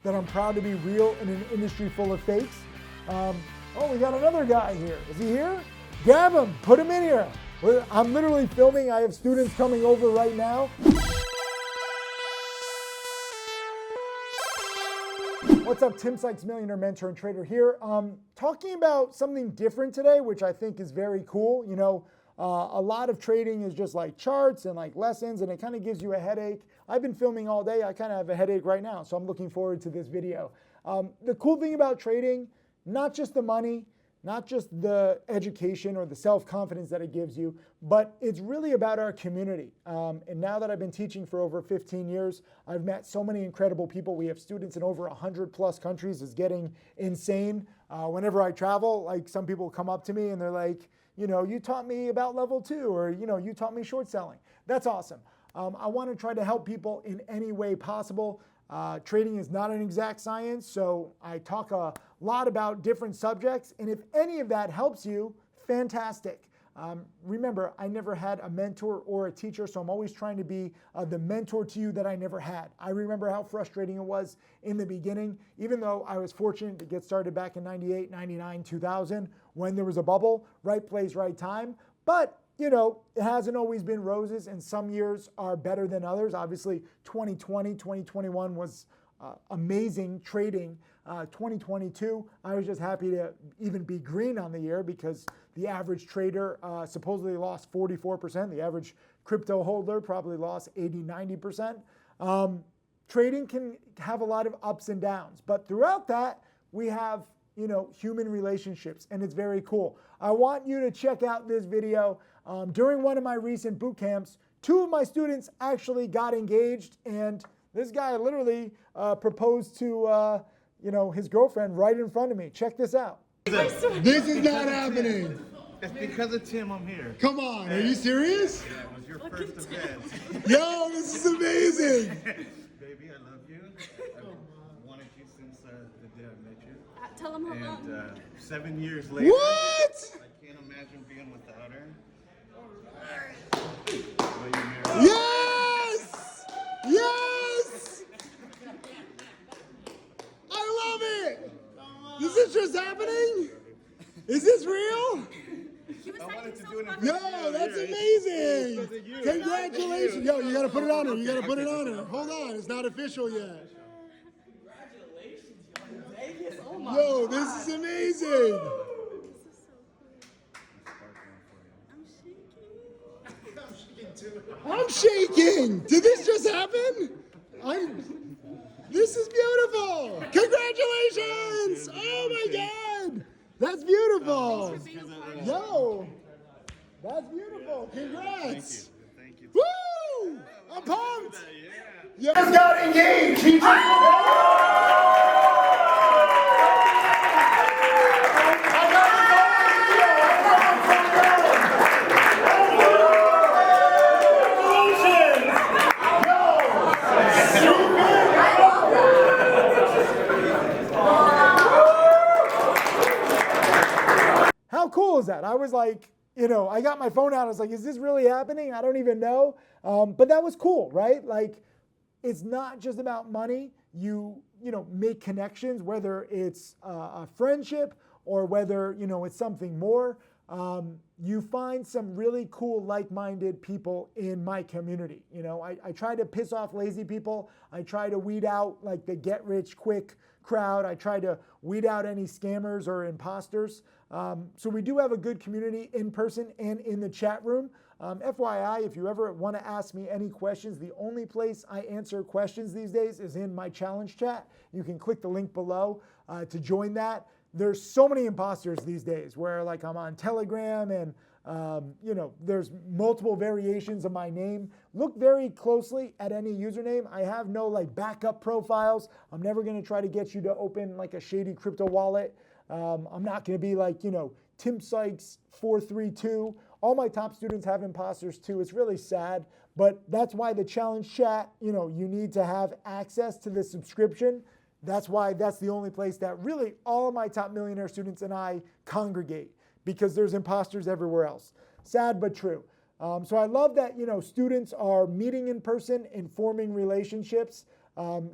that I'm proud to be real in an industry full of fakes. Oh, we got another guy here. Is he here? Grab him, put him in here. I'm literally filming. I have students coming over right now. What's up, Tim Sykes, millionaire mentor and trader here. Talking about something different today, which I think is very cool. You know, a lot of trading is just like charts and like lessons, and it kind of gives you a headache. I've been filming all day. I kind of have a headache right now, so I'm looking forward to this video. The cool thing about trading, not just the money, not just the education or the self-confidence that it gives you, but it's really about our community. And now that I've been teaching for over 15 years, I've met so many incredible people. We have students in over 100 plus countries. It's getting insane. Whenever I travel, like some people come up to me and they're like, you know, you taught me about level 2, or, you know, you taught me short selling. That's awesome. I want to try to help people in any way possible. Trading is not an exact science, so I talk a lot about different subjects, and if any of that helps you, fantastic. Remember, I never had a mentor or a teacher, so I'm always trying to be the mentor to you that I never had. I remember how frustrating it was in the beginning, even though I was fortunate to get started back in 98, 99, 2000, when there was a bubble, right place, right time. But you know, it hasn't always been roses, and some years are better than others. Obviously, 2020, 2021 was amazing trading. 2022, I was just happy to even be green on the year because the average trader supposedly lost 44%. The average crypto holder probably lost 80, 90%. Trading can have a lot of ups and downs, but throughout that, we have, you know, human relationships, and it's very cool. I want you to check out this video. During one of my recent boot camps, 2 of my students actually got engaged, and this guy literally proposed to, you know, his girlfriend right in front of me. Check this out. This is not happening. It's because of Tim I'm here. Come on, are you serious? Yeah, it was your first event. Yo, this is amazing. Baby, I love you. I've wanted you since the day I met you. Tell him hello. And 7 years later, What? I can't imagine being without her. Will you marry me? Yes! Yes! I love it! Is this just happening? Is this real? I wanted to do it in Yo, that's amazing! Congratulations! Yo, you gotta put it on her. You gotta put it on her. Hold on, it's not official yet. Yo, this is amazing! I'm shaking! Did this just happen? This is beautiful! Congratulations! Oh my God! That's beautiful! Yo! That's beautiful! Congrats! Thank you. Woo! I'm pumped! Yeah. Just got engaged. He How cool is that? I was like, you know, I got my phone out. I was like, is this really happening? I don't even know. But that was cool, right? Like, it's not just about money. You know, make connections, whether it's a friendship or whether, you know, it's something more. You find some really cool, like-minded people in my community. You know, I try to piss off lazy people. I try to weed out like the get-rich-quick crowd. I try to weed out any scammers or imposters. So we do have a good community in person and in the chat room. FYI, if you ever want to ask me any questions, the only place I answer questions these days is in my challenge chat. You can click the link below to join that. There's so many imposters these days where like I'm on Telegram and you know, there's multiple variations of my name. Look very closely at any username. I have no like backup profiles. I'm never going to try to get you to open like a shady crypto wallet. I'm not going to be like, you know, Tim Sykes 432. All my top students have imposters too. It's really sad, but that's why the challenge chat, you know, you need to have access to the subscription. That's why that's the only place that really all of my top millionaire students and I congregate, because there's imposters everywhere else. Sad but true. So I love that, you know, students are meeting in person and forming relationships.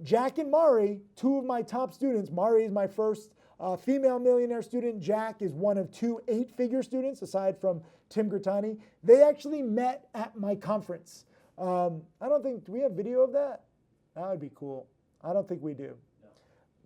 Jack and Mari, two of my top students. Mari is my first female millionaire student. Jack is one of two 8-figure students, aside from Tim Grattani. They actually met at my conference. I don't think, do we have video of that? That would be cool. I don't think we do.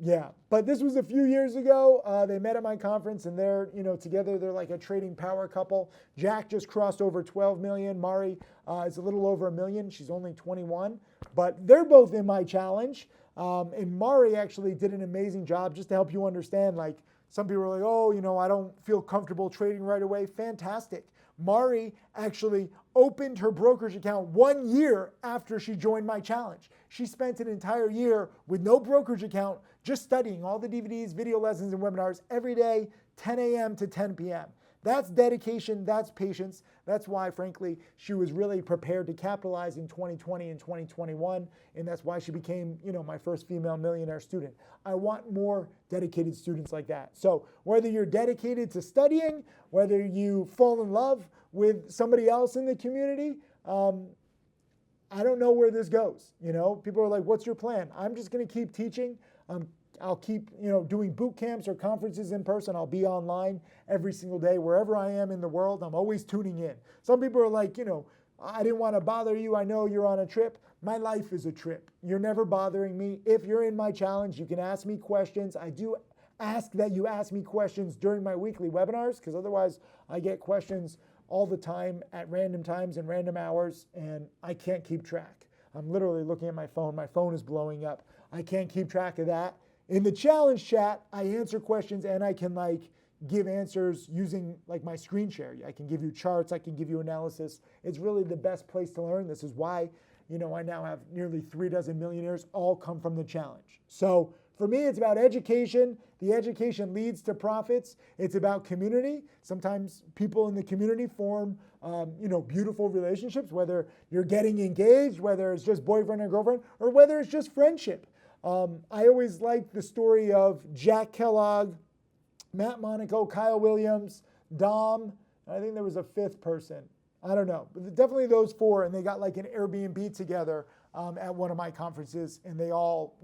Yeah, but this was a few years ago. They met at my conference, and they're, together they're like a trading power couple. Jack just crossed over 12 million. Mari is a little over 1 million. She's only 21, but they're both in my challenge. And Mari actually did an amazing job. Just to help you understand, like, some people are like, oh, I don't feel comfortable trading right away. Fantastic. Mari actually opened her brokerage account 1 year after she joined my challenge. She spent an entire year with no brokerage account, just studying all the DVDs, video lessons, and webinars every day, 10 a.m. to 10 p.m. That's dedication, that's patience. That's why, frankly, she was really prepared to capitalize in 2020 and 2021, and that's why she became, my first female millionaire student. I want more dedicated students like that. So whether you're dedicated to studying, whether you fall in love with somebody else in the community, I don't know where this goes. People are like, what's your plan? I'm just going to keep teaching. I'll keep, doing boot camps or conferences in person. I'll be online every single day, wherever I am in the world. I'm always tuning in. Some people are like, I didn't want to bother you. I know you're on a trip. My life is a trip. You're never bothering me. If you're in my challenge, you can ask me questions. I do ask that you ask me questions during my weekly webinars, because otherwise I get questions all the time at random times and random hours, and I can't keep track. I'm literally looking at my phone. My phone is blowing up. I can't keep track of that. In the challenge chat, I answer questions, and I can give answers using my screen share. I can give you charts. I can give you analysis. It's really the best place to learn. This is why, I now have nearly 36 millionaires all come from the challenge. So for me, it's about education. The education leads to profits. It's about community. Sometimes people in the community form, beautiful relationships, whether you're getting engaged, whether it's just boyfriend and girlfriend, or whether it's just friendship. I always like the story of Jack Kellogg, Matt Monaco, Kyle Williams, Dom. I think there was a fifth person. I don't know, but definitely those four. And they got an Airbnb together at one of my conferences, and they all,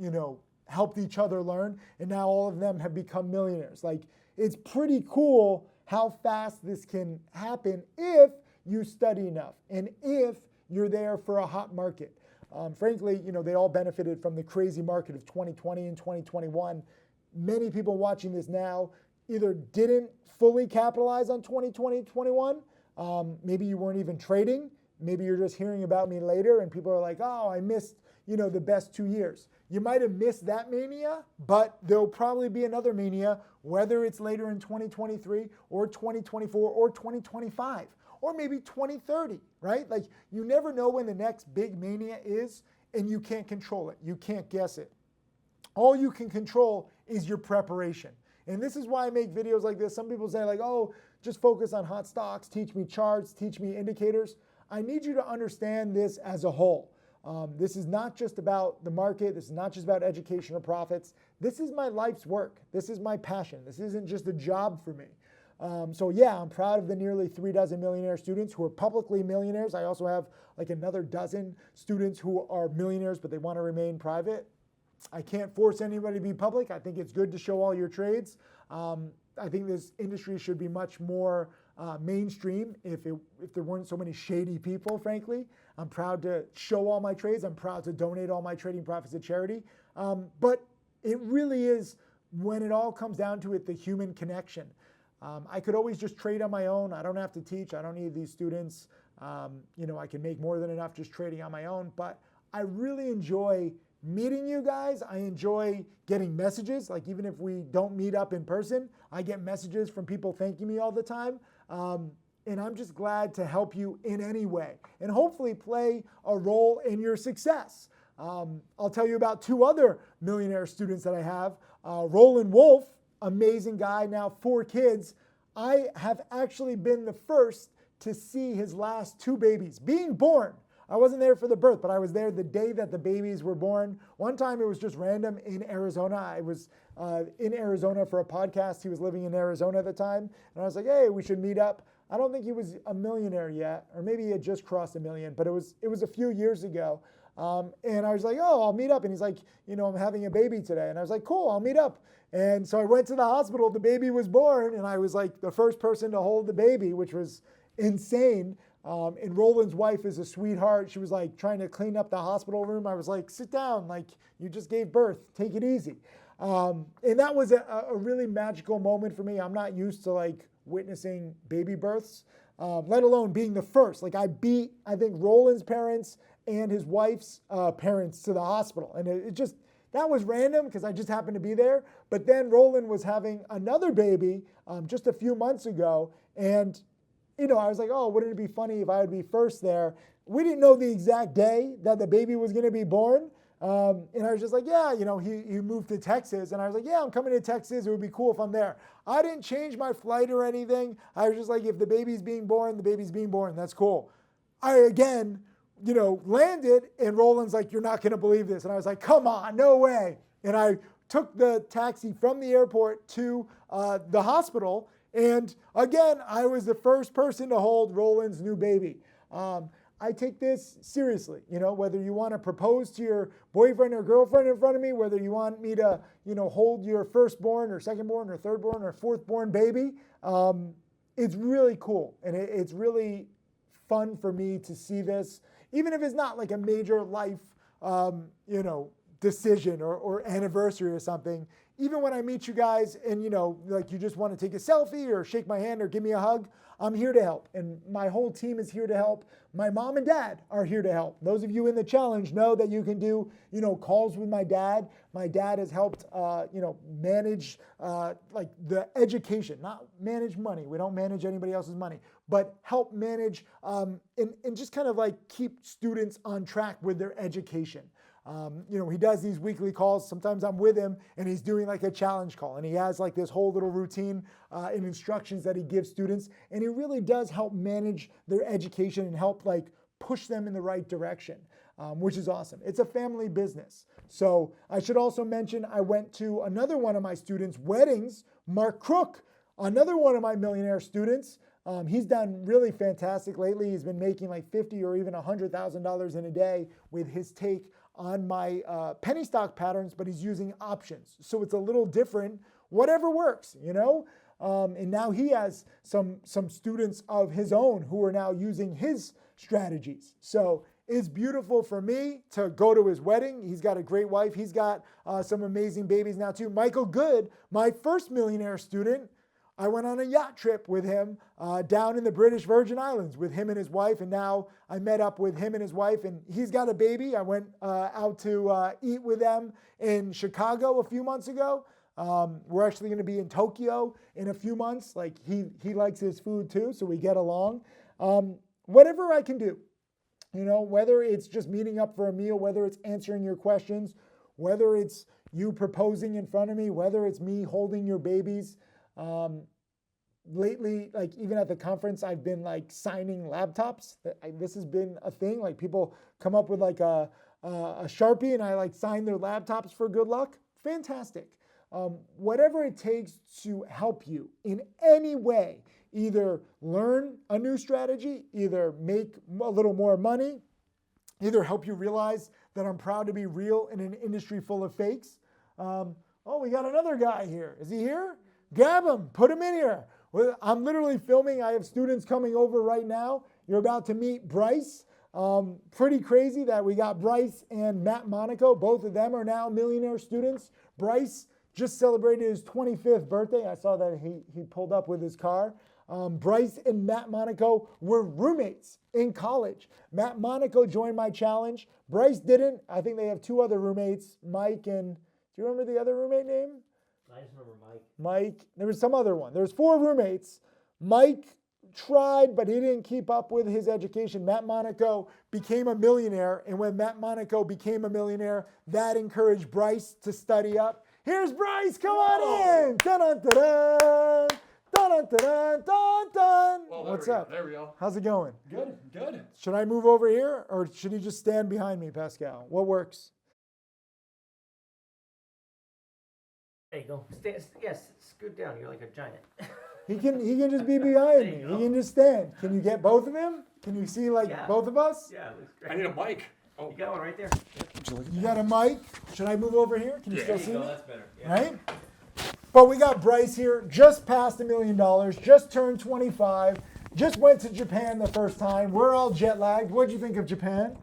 helped each other learn. And now all of them have become millionaires. It's pretty cool how fast this can happen if you study enough and if you're there for a hot market. Frankly, they all benefited from the crazy market of 2020 and 2021. Many people watching this now either didn't fully capitalize on 2020, 21. Maybe you weren't even trading. Maybe you're just hearing about me later and people are like, oh, I missed, the best 2 years. You might have missed that mania, but there'll probably be another mania, whether it's later in 2023 or 2024 or 2025. Or maybe 2030, right? You never know when the next big mania is, and you can't control it. You can't guess it. All you can control is your preparation. And this is why I make videos like this. Some people say oh, just focus on hot stocks, teach me charts, teach me indicators. I need you to understand this as a whole. This is not just about the market. This is not just about education or profits. This is my life's work. This is my passion. This isn't just a job for me. So yeah, I'm proud of the nearly 36 millionaire students who are publicly millionaires. I also have another dozen students who are millionaires, but they want to remain private. I can't force anybody to be public. I think it's good to show all your trades. I think this industry should be much more mainstream if there weren't so many shady people, frankly. I'm proud to show all my trades. I'm proud to donate all my trading profits to charity. But it really is, when it all comes down to it, the human connection. I could always just trade on my own. I don't have to teach. I don't need these students. I can make more than enough just trading on my own. But I really enjoy meeting you guys. I enjoy getting messages. Even if we don't meet up in person, I get messages from people thanking me all the time. And I'm just glad to help you in any way and hopefully play a role in your success. I'll tell you about two other millionaire students that I have. Roland Wolf, amazing guy, now 4 kids. I have actually been the first to see his last 2 babies being born. I wasn't there for the birth, but I was there the day that the babies were born. One time it was just random in Arizona. I was in Arizona for a podcast. He was living in Arizona at the time. And I was like, hey, we should meet up. I don't think he was a millionaire yet, or maybe he had just crossed 1 million, but it was a few years ago. And I was like, oh, I'll meet up. And he's like, I'm having a baby today. And I was like, cool, I'll meet up. And so I went to the hospital, the baby was born, and I was like the first person to hold the baby, which was insane. And Roland's wife is a sweetheart. She was like trying to clean up the hospital room. I was like, sit down, like you just gave birth, take it easy. And that was a really magical moment for me. I'm not used to like witnessing baby births, let alone being the first. Like I beat, I think, Roland's parents and his wife's parents to the hospital. And it just, that was random because I just happened to be there. But then Roland was having another baby just a few months ago. And, I was like, oh, wouldn't it be funny if I would be first there? We didn't know the exact day that the baby was going to be born. And I was just like, yeah, he moved to Texas. And I was like, yeah, I'm coming to Texas. It would be cool if I'm there. I didn't change my flight or anything. I was just like, if the baby's being born, the baby's being born. That's cool. I, again, landed, and Roland's like, you're not going to believe this. And I was like, come on, no way. And I took the taxi from the airport to the hospital. And again, I was the first person to hold Roland's new baby. I take this seriously, whether you want to propose to your boyfriend or girlfriend in front of me, whether you want me to, hold your firstborn or secondborn or thirdborn or fourthborn baby, it's really cool. And it's really fun for me to see this, even if it's not like a major life, decision or anniversary or something. Even when I meet you guys and, like you just want to take a selfie or shake my hand or give me a hug, I'm here to help. And my whole team is here to help. My mom and dad are here to help. Those of you in the challenge know that you can do, calls with my dad. My dad has helped, manage like the education, not manage money. We don't manage anybody else's money, but help manage and just kind of like keep students on track with their education. He does these weekly calls. Sometimes I'm with him and he's doing like a challenge call, and he has like this whole little routine and instructions that he gives students. And he really does help manage their education and help like push them in the right direction, which is awesome. It's a family business. So I should also mention, I went to another one of my students' weddings, Mark Crook, another one of my millionaire students. He's done really fantastic lately. He's been making like $50,000 or even $100,000 in a day with his take on my penny stock patterns, but he's using options. So it's a little different, whatever works, and now he has some students of his own who are now using his strategies. So it's beautiful for me to go to his wedding. He's got a great wife. He's got some amazing babies now too. Michael Good, my first millionaire student, I went on a yacht trip with him down in the British Virgin Islands with him and his wife, and now I met up with him and his wife, and he's got a baby. I went out to eat with them in Chicago a few months ago. We're actually going to be in Tokyo in a few months. Like he likes his food too, so we get along. Whatever I can do, whether it's just meeting up for a meal, whether it's answering your questions, whether it's you proposing in front of me, whether it's me holding your babies. Lately, like even at the conference, I've been like signing laptops. This has been a thing. Like people come up with like a Sharpie and I like sign their laptops for good luck. Fantastic. Whatever it takes to help you in any way, either learn a new strategy, either make a little more money, either help you realize that I'm proud to be real in an industry full of fakes. We got another guy here. Is he here? Grab him, put him in here. I'm literally filming. I have students coming over right now. You're about to meet Bryce. Pretty crazy that we got Bryce and Matt Monaco. Both of them are now millionaire students. Bryce just celebrated his 25th birthday. I saw that he pulled up with his car. Bryce and Matt Monaco were roommates in college. Matt Monaco joined my challenge. Bryce didn't. I think they have two other roommates, Mike and, do you remember the other roommate name? I just remember Mike. Mike. There was some other one. There's 4 roommates. Mike tried, but he didn't keep up with his education. Matt Monaco became a millionaire, and when Matt Monaco became a millionaire, that encouraged Bryce to study up. Here's Bryce. Come on in. Dun-dun-dun-dun. Dun-dun-dun-dun-dun. Well, What's up? There we go. How's it going? Good, good. Should I move over here, or should he just stand behind me, Pascal? What works? There you go. Yes, scoot down. You're like a giant. He can just be behind me. He can just stand. Can you get both of him? Can you see like Yeah. both of us? Yeah, it looks great. I need a mic. You got one right there. You got a mic? Should I move over here? Can you still There see you go. me? That's better. Yeah. Right? But we got Bryce here, just passed $1 million, just turned 25, just went to Japan the first time. We're all jet lagged. What'd you think of Japan?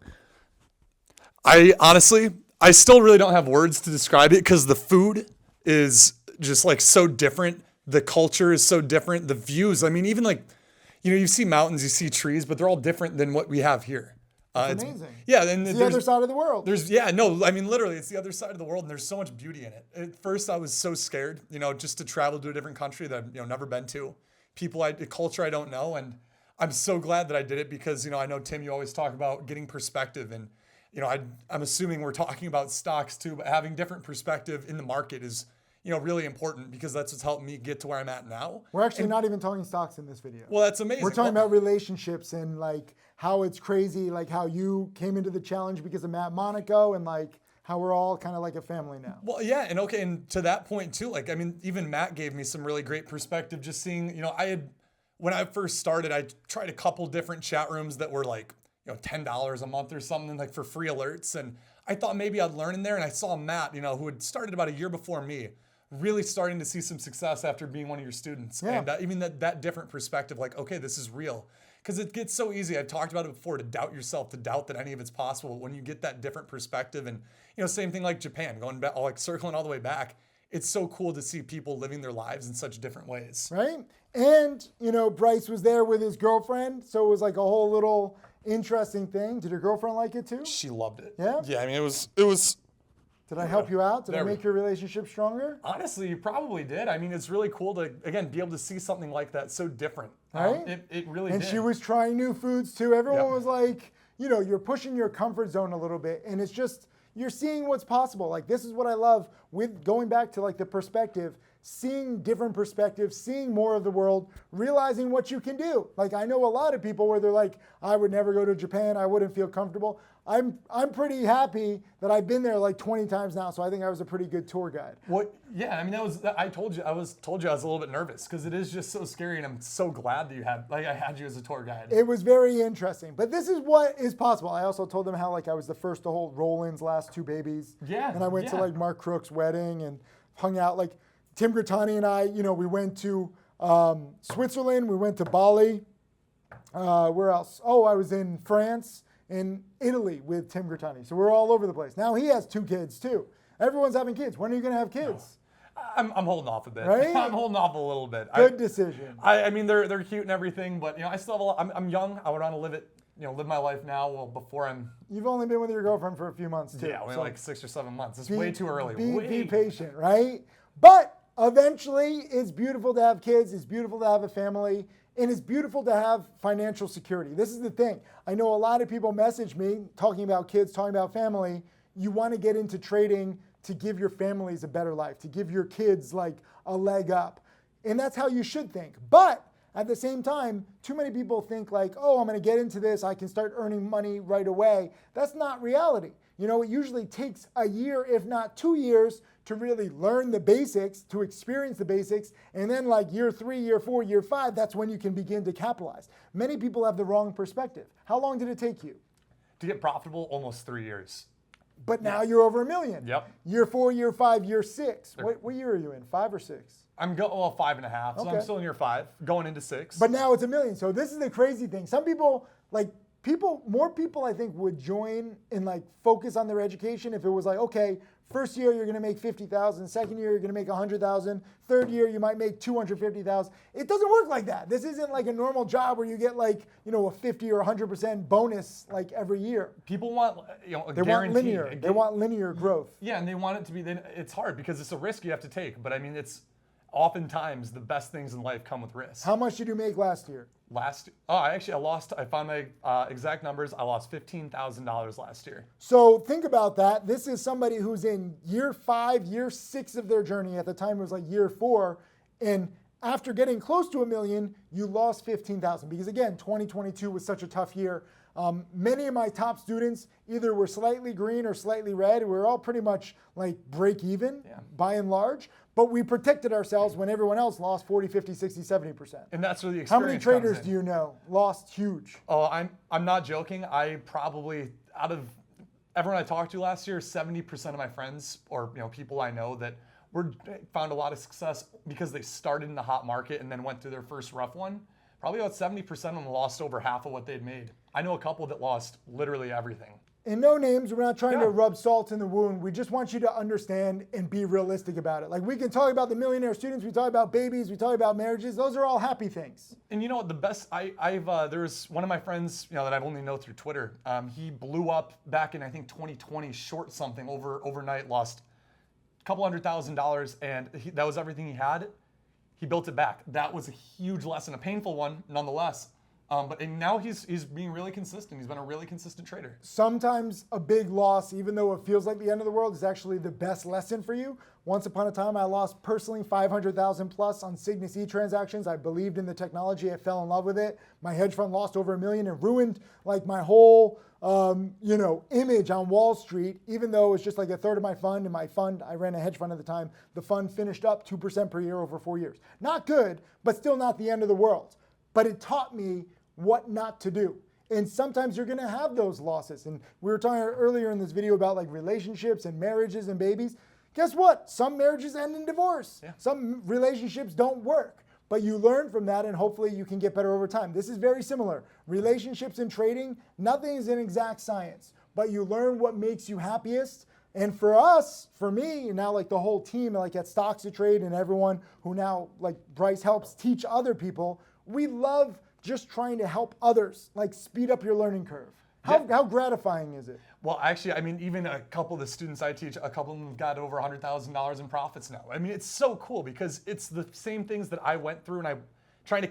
I honestly, I still really don't have words to describe it because the food is just like so different. The culture is so different. The views, I mean, even like, you see mountains, you see trees, but they're all different than what we have here. It's amazing. Yeah, and It's the other side of the world. Literally, it's the other side of the world, and there's so much beauty in it. At first, I was so scared, just to travel to a different country that I've never been to, culture I don't know, and I'm so glad that I did it because I know Tim, you always talk about getting perspective, and I'm assuming we're talking about stocks too, but having different perspective in the market is really important because that's what's helped me get to where I'm at now. We're actually not even talking stocks in this video. Well, that's amazing. We're talking about relationships and like how it's crazy, like how you came into the challenge because of Matt Monaco and like how we're all kind of like a family now. Well, yeah, and to that point too, even Matt gave me some really great perspective just seeing, when I first started, I tried a couple different chat rooms that were like, $10 a month or something like for free alerts. And I thought maybe I'd learn in there. And I saw Matt, who had started about a year before me, really starting to see some success after being one of your students. Yeah. And even that different perspective, like, okay, this is real. Because it gets so easy. I've talked about it before, to doubt yourself, to doubt that any of it's possible. When you get that different perspective, and same thing like Japan, going back, like circling all the way back, it's so cool to see people living their lives in such different ways. Right? And, Bryce was there with his girlfriend, so it was like a whole little interesting thing. Did your girlfriend like it too? She loved it. Yeah? Yeah, I mean, it was. Did I help you out? Did I There we- make your relationship stronger? Honestly, you probably did. I mean, it's really cool to, again, be able to see something like that so different. Right? It really And did. she was trying new foods too. Everyone Yeah. was like, you're pushing your comfort zone a little bit. And it's just, you're seeing what's possible. Like, this is what I love with going back to like the perspective, seeing different perspectives, seeing more of the world, realizing what you can do. Like, I know a lot of people where they're like, I would never go to Japan. I wouldn't feel comfortable. I'm pretty happy that I've been there like 20 times now. So I think I was a pretty good tour guide. Yeah, I mean, I told you I was a little bit nervous because it is just so scary, and I'm so glad that I had you as a tour guide. It was very interesting, but this is what is possible. I also told them how like I was the first to hold Roland's last two babies. Yeah, And I went to yeah. like Mark Crook's wedding and hung out. Like Tim Grattani and I, we went to Switzerland. We went to Bali. Where else? Oh, I was in France and Italy with Tim Grattani. So we're all over the place. Now he has 2 kids too. Everyone's having kids. When are you going to have kids? I'm holding off a bit. Right? I'm holding off a little bit. Good decision. I mean, they're cute and everything, but I still have a lot. I'm young. I would want to live my life now. Well, before I'm. You've only been with your girlfriend for a few months too. Yeah, only so like 6 or 7 months. It's way too early. Be patient, right? But eventually, it's beautiful to have kids. It's beautiful to have a family. And it's beautiful to have financial security. This is the thing. I know a lot of people message me talking about kids, talking about family. You want to get into trading to give your families a better life, to give your kids like a leg up. And that's how you should think. But at the same time, too many people think like, oh, I'm going to get into this. I can start earning money right away. That's not reality. It usually takes a year, if not 2 years, to really learn the basics, to experience the basics. And then like year 3, year 4, year 5, that's when you can begin to capitalize. Many people have the wrong perspective. How long did it take you? To get profitable, almost 3 years. But now you're over $1 million. Yep. Year 4, year 5, year 6. What year are you in? 5 or 6? I'm 5.5, so Okay. I'm still in year 5, going into 6. But now it's $1 million. So this is the crazy thing. Some people more people I think would join and like focus on their education if it was like, okay, first year you're going to make 50,000, second year you're going to make 100,000, third year you might make 250,000. It doesn't work like that. This isn't like a normal job where you get like, a 50 or 100% bonus like every year. People want, a They want guaranteed. linear. They want linear growth. Yeah, and they want it to be. It's hard because it's a risk you have to take. But I mean, it's oftentimes the best things in life come with risk. How much did you make last year? I found my exact numbers. I lost $15,000 last year. So think about that. This is somebody who's in year 5, year 6 of their journey. At the time, it was like year 4. And after getting close to $1 million, you lost $15,000 because again, 2022 was such a tough year. Many of my top students either were slightly green or slightly red. We're all pretty much like break even by and large, but we protected ourselves when everyone else lost 40, 50, 60, 70%. And that's where the experience How many traders comes in. do you know lost huge? Oh, I'm not joking. I probably, out of everyone I talked to last year, 70% of my friends or people I know that found a lot of success because they started in the hot market and then went through their first rough one. Probably about 70% of them lost over half of what they'd made. I know a couple that lost literally everything. And no names, we're not trying to rub salt in the wound. We just want you to understand and be realistic about it. Like, we can talk about the millionaire students, we talk about babies, we talk about marriages. Those are all happy things. And you know what, the best, there's one of my friends, that I've only known through Twitter. He blew up back in, I think, 2020, short something overnight, lost a couple $100,000, and that was everything he had. He built it back. That was a huge lesson, a painful one, nonetheless. But now he's being really consistent. He's been a really consistent trader. Sometimes a big loss, even though it feels like the end of the world, is actually the best lesson for you. Once upon a time, I lost personally 500,000 plus on Cygnus E transactions. I believed in the technology. I fell in love with it. My hedge fund lost over $1 million and ruined like my whole image on Wall Street, even though it was just like a third of my fund. And my fund, I ran a hedge fund at the time. The fund finished up 2% per year over 4 years. Not good, but still not the end of the world. But it taught me what not to do. And sometimes you're gonna have those losses. And we were talking earlier in this video about like relationships and marriages and babies. Guess what? Some marriages end in divorce. Yeah. Some relationships don't work. But you learn from that and hopefully you can get better over time. This is very similar. Relationships and trading, nothing is an exact science. But you learn what makes you happiest. And for us, for me, and now like the whole team, like at Stocks to Trade and everyone who now, like Bryce helps teach other people, we love just trying to help others, like speed up your learning curve. How gratifying is it? Well, actually, I mean, even a couple of the students I teach, a couple of them have got over $100,000 in profits now. I mean, it's so cool because it's the same things that I went through, and I try to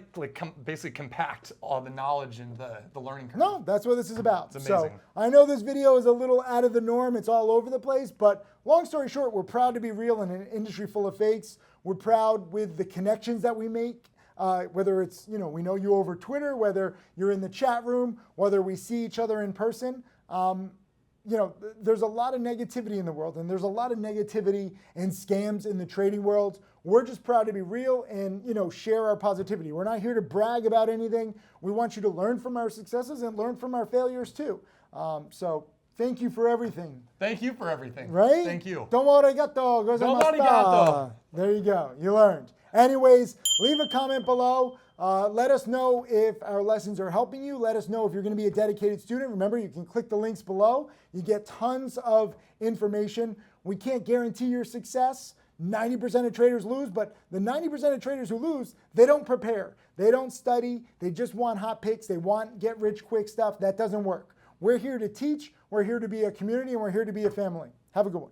basically compact all the knowledge and the learning curve. No, that's what this is about. It's amazing. So I know this video is a little out of the norm. It's all over the place, but long story short, we're proud to be real in an industry full of fakes. We're proud with the connections that we make. Whether it's, we know you over Twitter, whether you're in the chat room, whether we see each other in person, there's a lot of negativity in the world, and there's a lot of negativity and scams in the trading world. We're just proud to be real and, share our positivity. We're not here to brag about anything. We want you to learn from our successes and learn from our failures too. So thank you for everything. Thank you for everything. Right? Thank you. Domo arigato. Domo arigato. There you go. You learned. Anyways, leave a comment below. Let us know if our lessons are helping you. Let us know if you're going to be a dedicated student. Remember, you can click the links below. You get tons of information. We can't guarantee your success. 90% of traders lose, but the 90% of traders who lose, they don't prepare. They don't study. They just want hot picks. They want get rich quick stuff. That doesn't work. We're here to teach. We're here to be a community, and we're here to be a family. Have a good one.